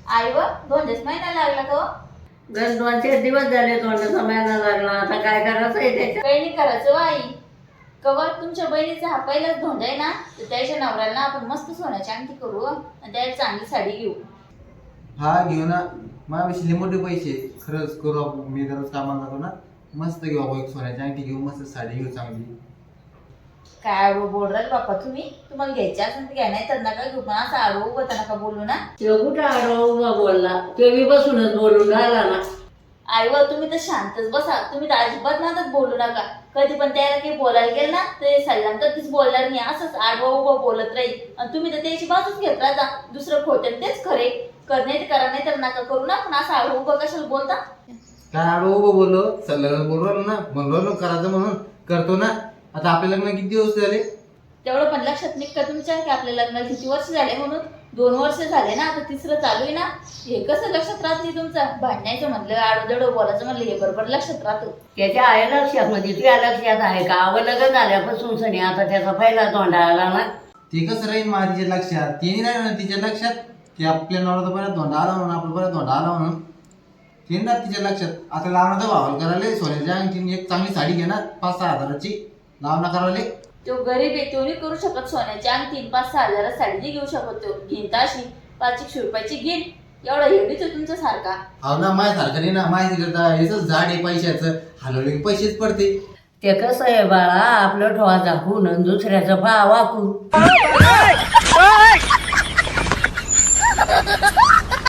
आई व 2 महिना लागला तो. गण 2-4 दिवस झाले तोंडाचा महिना लागला. आता काय करायचं आहे त्याच्यात? काही नाही करायचं व आई. कवर तुमच्या बहिणीचा हा पहिलाच धोंड आहे ना, तर त्याच्या नवऱ्याला आपण मस्त सोन्याची अंगठी करू आणि त्याला चांगली साडी घेऊ. हा घेऊ ना. माझ्यापाशी लय मोठे पैसे आहेत. खरंच करू आपण. मी दररोज कामाला जातो ना, मस्त घेऊ आपण एक सोन्याची अंगठी घेऊ, मस्त साडी घेऊ चांगली. काय बोल राहिले बाप्पा तुम्ही. तुम्हाला घ्यायची असेल तर घ्या, नाही तर नका घेऊ. पण असं आडवं उभं तर नका बोलू ना. तो कुठं आडवा बोलला? ते बी बसूनच बोलून राहिला ना. आई व तुम्ही तर शांतच बसा. तुम्ही तर अजिबात नादात बोलू नका. कधी पण त्याला काही बोलायला गेलं ना ते सल्लाम तर तीच बोलणार नाही. असंच आडवं उभं बोलत राहील आणि तुम्ही तर त्याची बाजूच घेत राहता. दुसरं खोटं तेच खरे. करणे करा, नाही तर नका करू ना. पण असं आडवं उभं कशाला बोलता? काय आडवं उभं बोललो? सल्लं बोललो ना, म्हणलो ना करायचं म्हणून करतो ना. आता आपले लग्न किती दिवस झाले? तेवढं पण लक्षात निघतं तुमच्या की आपल्या लग्नाला किती वर्ष झाले म्हणून. 2 वर्ष झाले ना, आता 3रं चालू आहे ना. हे कसं लक्षात राहत नाही तुमचं? भांडण्याचं म्हणलं, आडोदडो बोलायचं म्हणलं, हे बरोबर लक्षात राहतो. त्याच्या आहे लक्षात, म्हणजे तुझ्या लक्षात आहे का? लग्न झाल्यापासून सनी आता त्याचा पहिला तोंडा आला ना. ते कसं राहील माझ्या लक्षात? ते नाही ना तिच्या लक्षात. ते आपल्या नवरा परत धोंडा आला म्हणून, आपलं परत धोंडा आला म्हणून ते ना तिच्या लक्षात. आता लावण्याचा भावाला करायला सोन्याच्या अंगठीने एक चांगली साडी घे ना, 5-6 हजाराची लावणा करायला. तो गरीब आहे, तो नाही करू शकत सोन्याची अंगठी. 5-6 हजारात साडी नाही घेऊ शकत. तो घेईन अशी 500 रुपयाची घेईन. एवढा हेवीच आहे तुमच्या सारखा. हो ना, माझ्यासारखं नाही ना. माझ्या हेच झाड आहे पैशाचं, हलवले पैसेच पडते. ते कसं आहे बाळा, आपलं ठोवा झाकून आणि दुसऱ्याचं पहा वाकून.